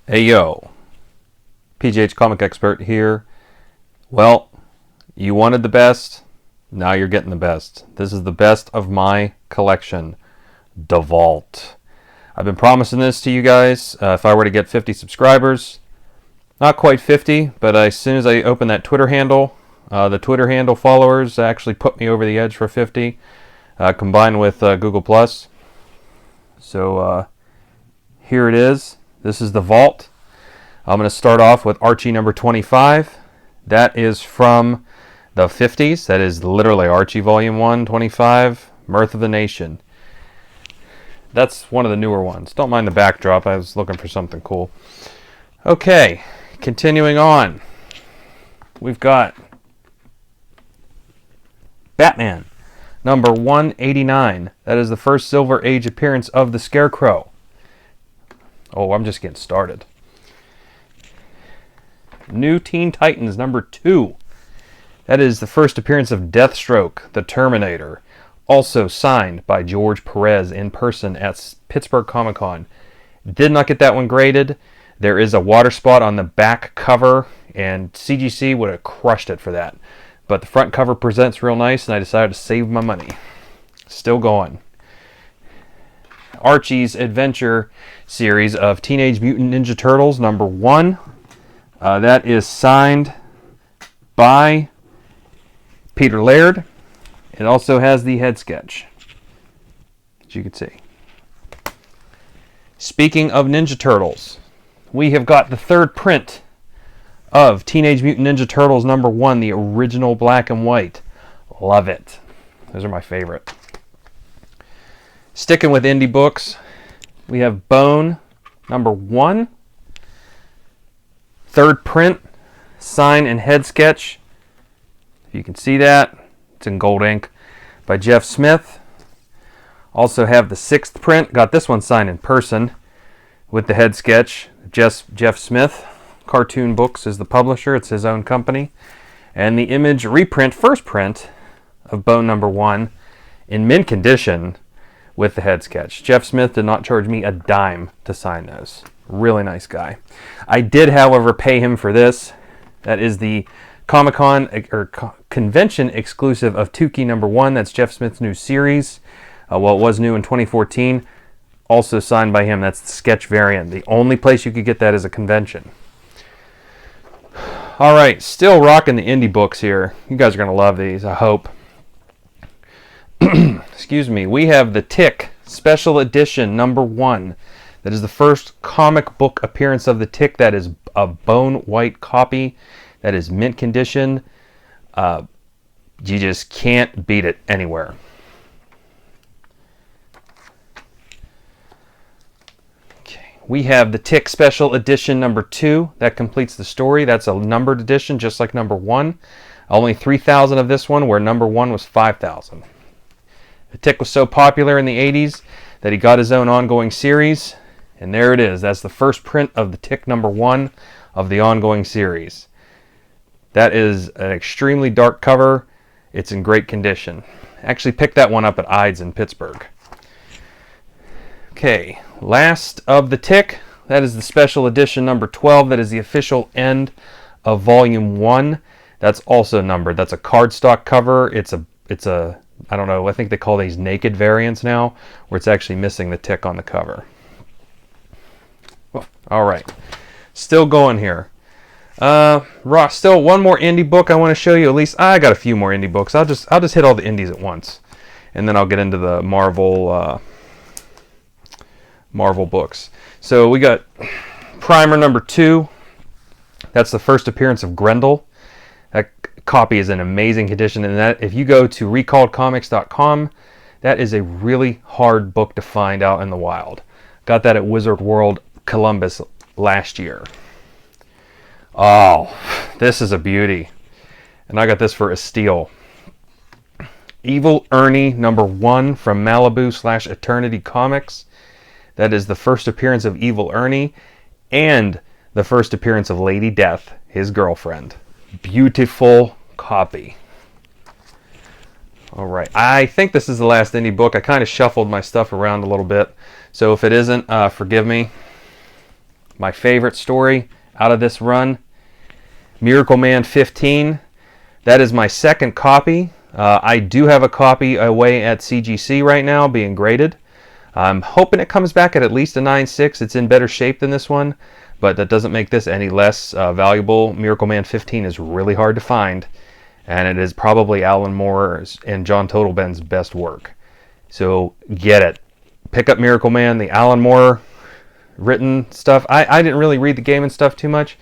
Hey yo, PGH Comic Expert here. Well, you wanted the best, now you're getting the best. This is the best of my collection, The Vault. I've been promising this to you guys if I were to get 50 subscribers. Not quite 50, but as soon as I open that Twitter handle, the Twitter handle followers actually put me over the edge for 50, combined with Google+. So here it is. This is The Vault. I'm going to start off with Archie number 25. That is from the 50s. That is literally Archie Volume 1, 25, Mirth of the Nation. That's one of the newer ones. Don't mind the backdrop. I was looking for something cool. Okay, continuing on. We've got Batman number 189. That is the first Silver Age appearance of the Scarecrow. Oh, I'm just getting started. New Teen Titans number 2. That is the first appearance of Deathstroke, the Terminator. Also signed by George Perez in person at Pittsburgh Comic Con. Did not get that one graded. There is a water spot on the back cover, and CGC would have crushed it for that. But the front cover presents real nice, and I decided to save my money. Still going. Archie's Adventure series of Teenage Mutant Ninja Turtles number 1. That is signed by Peter Laird. It also has the head sketch, as you can see. Speaking of Ninja Turtles, we have got the third print of Teenage Mutant Ninja Turtles number 1, the original black and white. Love it. Those are my favorite. Sticking with indie books, we have Bone number 1. Third print, sign and head sketch. If you can see that, it's in gold ink by Jeff Smith. Also have the 6th print. Got this one signed in person with the head sketch. Jeff Smith. Cartoon Books is the publisher. It's his own company. And the Image reprint, first print of Bone number 1 in mint condition with the head sketch. Jeff Smith did not charge me a dime to sign those. Really nice guy. I did, however, pay him for this. That is the Comic-Con or convention exclusive of Tukey number 1. That's Jeff Smith's new series. Well, it was new in 2014. Also signed by him. That's the sketch variant. The only place you could get that is a convention. All right, still rocking the indie books here. You guys are going to love these, I hope. Excuse me. We have The Tick Special Edition number 1. That is the first comic book appearance of The Tick. That is a bone white copy. That is mint condition. You just can't beat it anywhere. Okay. We have The Tick Special Edition number 2. That completes the story. That's a numbered edition, just like number 1. Only 3,000 of this one, where number 1 was 5,000. The Tick was so popular in the 80s that he got his own ongoing series. And there it is. That's the first print of The Tick number 1 of the ongoing series. That is an extremely dark cover. It's in great condition. Actually picked that one up at Ides in Pittsburgh. Okay, last of The Tick. That is the special edition number 12. That is the official end of volume 1. That's also numbered. That's a cardstock cover. It's a I don't know, I think they call these naked variants now, where it's actually missing the Tick on the cover. All right, still going here. Still one more indie book I want to show you. At least I got a few more indie books. I'll just hit all the indies at once, and then I'll get into the Marvel books. So we got Primer number 2. That's the first appearance of Grendel. That copy is in amazing condition, and that if you go to recalledcomics.com, that is a really hard book to find out in the wild. Got that at Wizard World Columbus last year. Oh, this is a beauty. And I got this for a steal. Evil Ernie number 1 from Malibu/Eternity Comics. That is the first appearance of Evil Ernie and the first appearance of Lady Death, his girlfriend. Beautiful copy. All right, I think this is the last indie book. I kind of shuffled my stuff around a little bit, so if it isn't, forgive me. my favorite story out of this run. Miracle Man 15. That is my second copy. I do have a copy away at CGC right now being graded. I'm hoping it comes back at least a 9.6. It's in better shape than this one, but that doesn't make this any less valuable. Miracle Man 15 is really hard to find, and it is probably Alan Moore's and John Totalben's best work. So get it. Pick up Miracle Man, the Alan Moore written stuff. I didn't really read the game and stuff too much,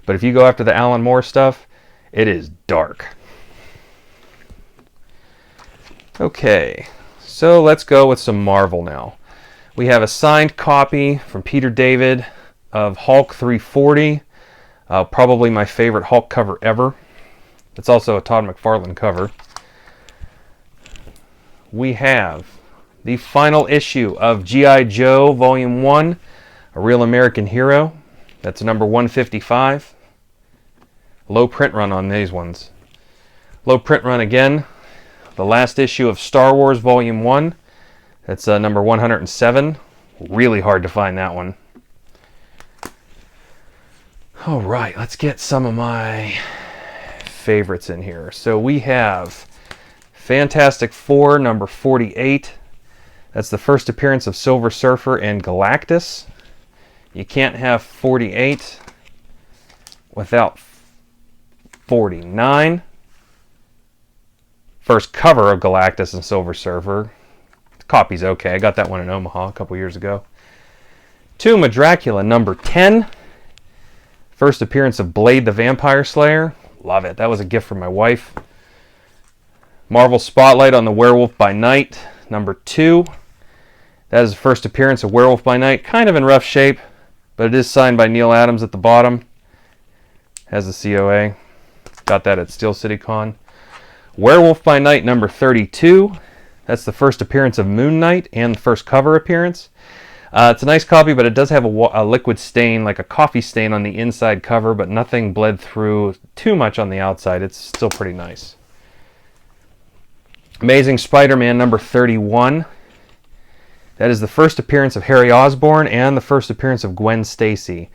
but if you go after the Alan Moore stuff, it is dark. Okay, so let's go with some Marvel now. We have a signed copy from Peter David of Hulk 340, probably my favorite Hulk cover ever. It's also a Todd McFarlane cover. We have the final issue of G.I. Joe Volume 1, A Real American Hero. That's number 155. Low print run on these ones. Low print run again. The last issue of Star Wars Volume 1. That's number 107. Really hard to find that one. All right, let's get some of my favorites in here. So we have Fantastic Four, number 48. That's the first appearance of Silver Surfer and Galactus. You can't have 48 without 49. First cover of Galactus and Silver Surfer. The copy's okay. I got that one in Omaha a couple years ago. Tomb of Dracula, number 10. First appearance of Blade the Vampire Slayer. Love it. That was a gift from my wife. Marvel Spotlight on the Werewolf by Night, number 2. That is the first appearance of Werewolf by Night. Kind of in rough shape, but it is signed by Neil Adams at the bottom. Has the COA. Got that at Steel City Con. Werewolf by Night number 32. That's the first appearance of Moon Knight and the first cover appearance. It's a nice copy, but it does have a liquid stain, like a coffee stain on the inside cover, but nothing bled through too much on the outside. It's still pretty nice. Amazing Spider-Man number 31. That is the first appearance of Harry Osborn and the first appearance of Gwen Stacy.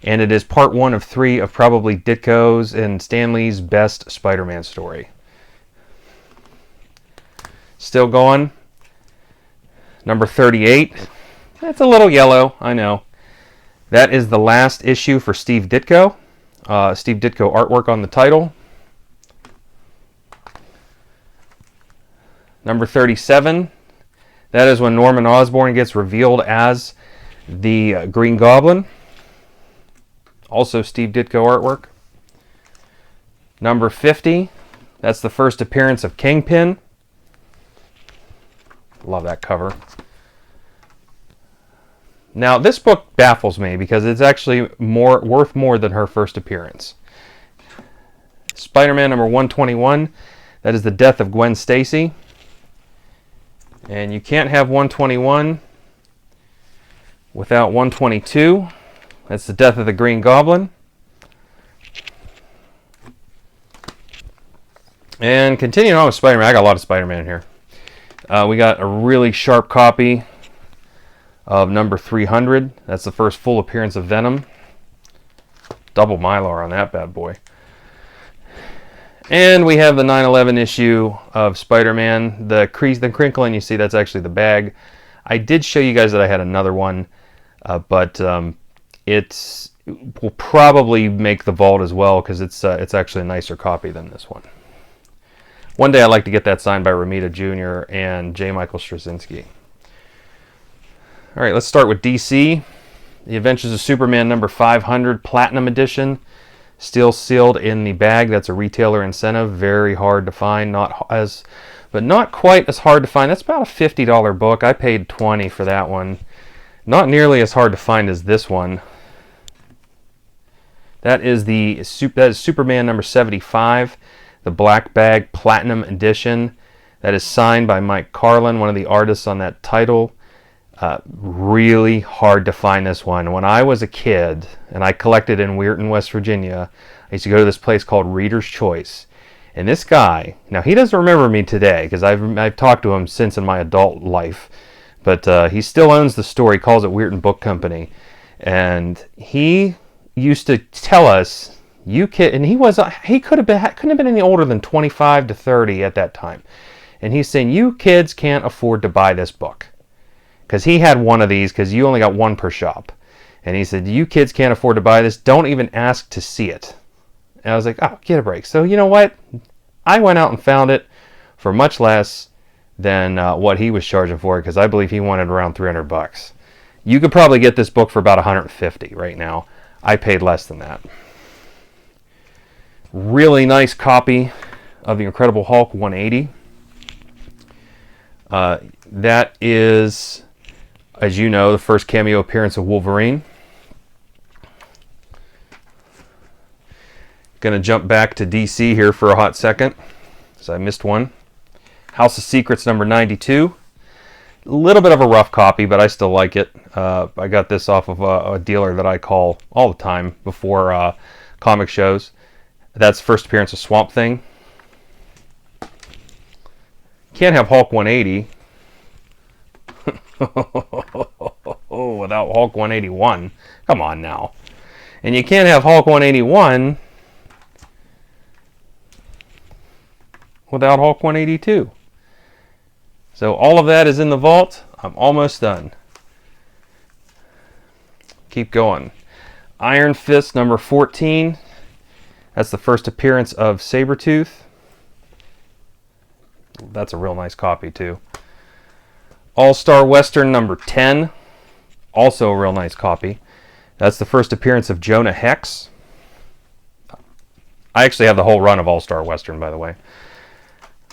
And it is part 1 of 3 of probably Ditko's and Stan Lee's best Spider-Man story. Still going. Number 38. That's a little yellow, I know. That is the last issue for Steve Ditko. Steve Ditko artwork on the title. Number 37. That is when Norman Osborn gets revealed as the Green Goblin. Also Steve Ditko artwork. Number 50. That's the first appearance of Kingpin. Love that cover. Now, this book baffles me because it's actually worth more than her first appearance. Spider-Man number 121. That is the death of Gwen Stacy. And you can't have 121 without 122. That's the death of the Green Goblin. And continuing on with Spider-Man, I got a lot of Spider-Man in here. We got a really sharp copy of number 300. That's the first full appearance of Venom. Double Mylar on that bad boy. And we have the 9/11 issue of Spider-Man. The crinkle, and you see that's actually the bag. I did show you guys that I had another one, but it will probably make the vault as well because it's actually a nicer copy than this one. One day I'd like to get that signed by Romita Jr. and J. Michael Straczynski. All right, let's start with DC. The Adventures of Superman number 500 Platinum Edition. Still sealed in the bag. That's a retailer incentive. Very hard to find. But not quite as hard to find. That's about a $50 book. I paid $20 for that one. Not nearly as hard to find as this one. That is Superman number 75. The Black Bag Platinum Edition. That is signed by Mike Carlin, one of the artists on that title. Really hard to find this one. When I was a kid, and I collected in Weirton, West Virginia, I used to go to this place called Reader's Choice. And this guy, now he doesn't remember me today, because I've talked to him since in my adult life, but he still owns the store. He calls it Weirton Book Company. And he used to tell us, you kid, and he couldn't have been any older than 25 to 30 at that time. And he's saying, you kids can't afford to buy this book. Because he had one of these, because you only got one per shop. And he said, you kids can't afford to buy this. Don't even ask to see it. And I was like, oh, get a break. So you know what? I went out and found it for much less than what he was charging for it, because I believe he wanted around $300. You could probably get this book for about $150 right now. I paid less than that. Really nice copy of The Incredible Hulk 180. That is, as you know, the first cameo appearance of Wolverine. Gonna jump back to DC here for a hot second, because I missed one. House of Secrets number 92. A little bit of a rough copy, but I still like it. I got this off of a dealer that I call all the time before comic shows. That's first appearance of Swamp Thing. Can't have Hulk 180 without Hulk 181. Come on now. And you can't have Hulk 181 without Hulk 182. So all of that is in the vault. I'm almost done. Keep going. Iron Fist number 14. That's the first appearance of Sabretooth. That's a real nice copy too. All-Star Western number 10. Also a real nice copy. That's the first appearance of Jonah Hex. I actually have the whole run of All-Star Western, by the way.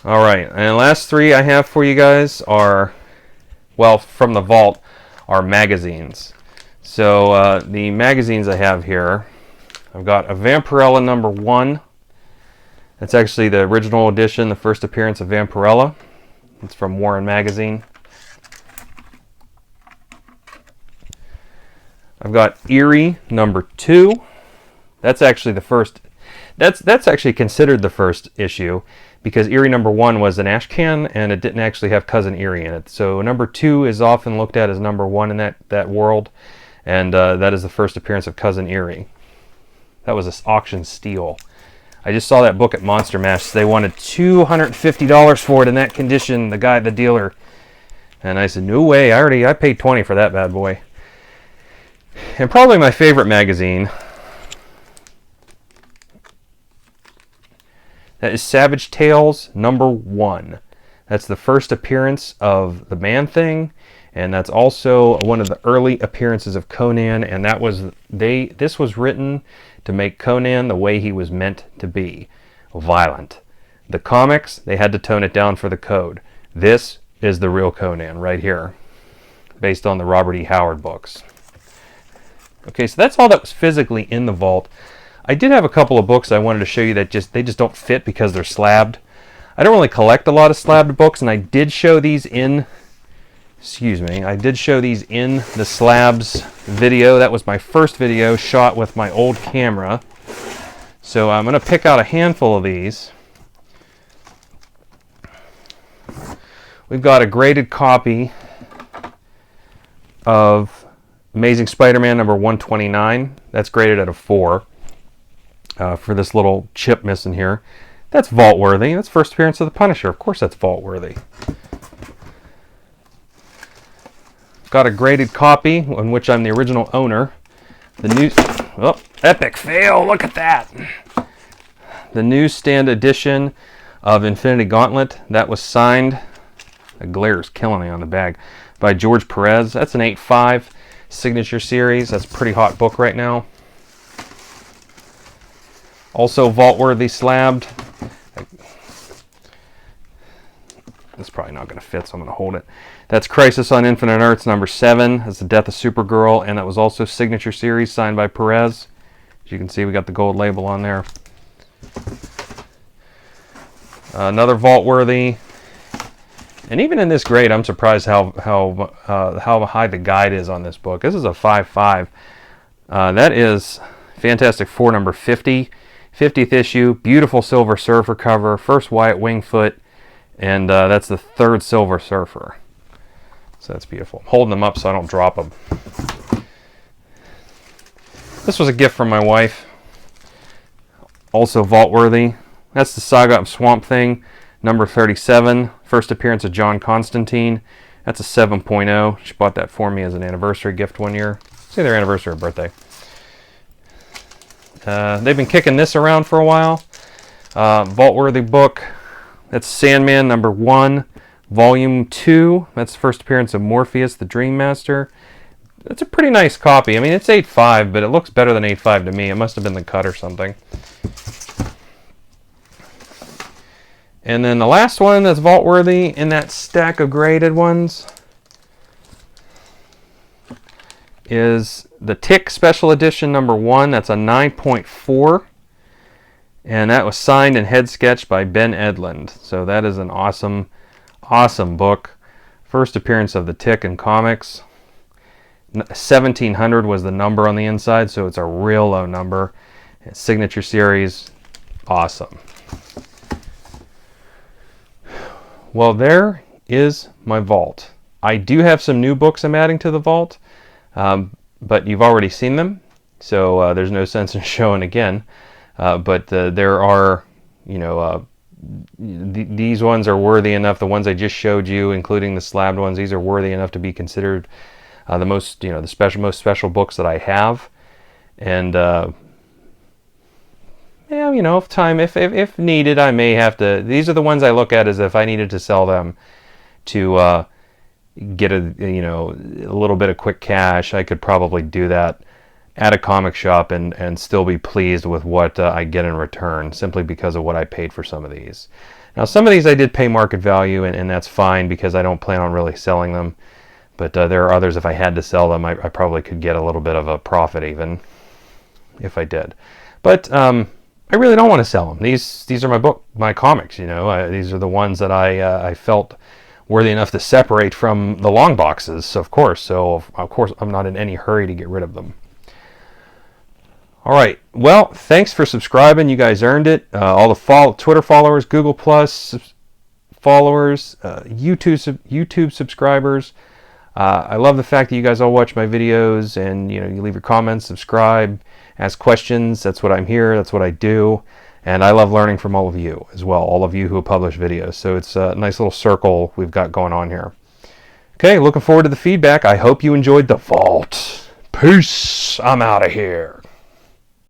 Alright, and the last three I have for you guys are, well, from the vault, are magazines. So the magazines I have here, I've got a Vampirella number 1. That's actually the original edition, the first appearance of Vampirella. It's from Warren Magazine. I've got Eerie number 2. That's actually the first. That's actually considered the first issue, because Eerie number 1 was an ash can and it didn't actually have Cousin Eerie in it. So number 2 is often looked at as number 1 in that world, and that is the first appearance of Cousin Eerie. That was an auction steal. I just saw that book at Monster Mash. They wanted $250 for it in that condition, the dealer. And I said, no way, I paid $20 for that bad boy. And probably my favorite magazine, that is Savage Tales number 1. That's the first appearance of the Man-Thing, and that's also one of the early appearances of Conan, and this was written to make Conan the way he was meant to be, violent. The comics, they had to tone it down for the code. This is the real Conan right here, based on the Robert E. Howard books. Okay, so that's all that was physically in the vault. I did have a couple of books I wanted to show you that they just don't fit because they're slabbed. I don't really collect a lot of slabbed books, and I did show these in, I did show these in the slabs video. That was my first video shot with my old camera. So I'm going to pick out a handful of these. We've got a graded copy of Amazing Spider-Man number 129. That's graded at a 4 for this little chip missing here. That's vault worthy. That's first appearance of the Punisher. Of course that's vault worthy. Got a graded copy in which I'm the original owner. The new, oh, epic fail, look at that. The newsstand edition of Infinity Gauntlet. That was signed, the glare is killing me on the bag, by George Perez. That's an 8.5 signature series. That's a pretty hot book right now. Also vault-worthy slabbed. It's probably not going to fit, so I'm going to hold it. That's Crisis on Infinite Earths number 7. That's the Death of Supergirl, and that was also signature series signed by Perez. As you can see, we got the gold label on there. Another vault-worthy. And even in this grade, I'm surprised how high the guide is on this book. This is a 5.5. That is Fantastic Four number 50. 50th issue. Beautiful Silver Surfer cover. First Wyatt Wingfoot. And that's the third Silver Surfer. So that's beautiful. I'm holding them up so I don't drop them. This was a gift from my wife. Also vault-worthy. That's the Saga of Swamp Thing, number 37. First appearance of John Constantine. That's a 7.0. She bought that for me as an anniversary gift one year. It's either anniversary or birthday. They've been kicking this around for a while. Vault-worthy book. That's Sandman number 1, volume 2. That's the first appearance of Morpheus, the Dream Master. It's a pretty nice copy. I mean, it's 8.5, but it looks better than 8.5 to me. It must have been the cut or something. And then the last one that's vault-worthy in that stack of graded ones is the Tick Special Edition number 1. That's a 9.4. And that was signed and head sketched by Ben Edlund. So that is an awesome, awesome book. First appearance of the Tick in comics. 1700 was the number on the inside, so it's a real low number. Signature series, awesome. Well, there is my vault. I do have some new books I'm adding to the vault, but you've already seen them, so there's no sense in showing again. But there are, you know, these ones are worthy enough. The ones I just showed you, including the slabbed ones, these are worthy enough to be considered the most, you know, most special books that I have. And yeah, you know, if needed, I may have to. These are the ones I look at as if I needed to sell them to get a little bit of quick cash. I could probably do that at a comic shop and still be pleased with what I get in return, simply because of what I paid for some of these. Now, some of these I did pay market value, and that's fine because I don't plan on really selling them. But there are others, if I had to sell them, I probably could get a little bit of a profit even if I did. But I really don't want to sell them. These are my comics. You know, these are the ones that I felt worthy enough to separate from the long boxes, of course. So of course I'm not in any hurry to get rid of them. All right. Well, thanks for subscribing. You guys earned it. All the Twitter followers, Google Plus followers, YouTube subscribers. I love the fact that you guys all watch my videos, and you leave your comments, subscribe, ask questions. That's what I'm here. That's what I do. And I love learning from all of you as well, all of you who publish videos. So it's a nice little circle we've got going on here. Okay, looking forward to the feedback. I hope you enjoyed the vault. Peace. I'm out of here.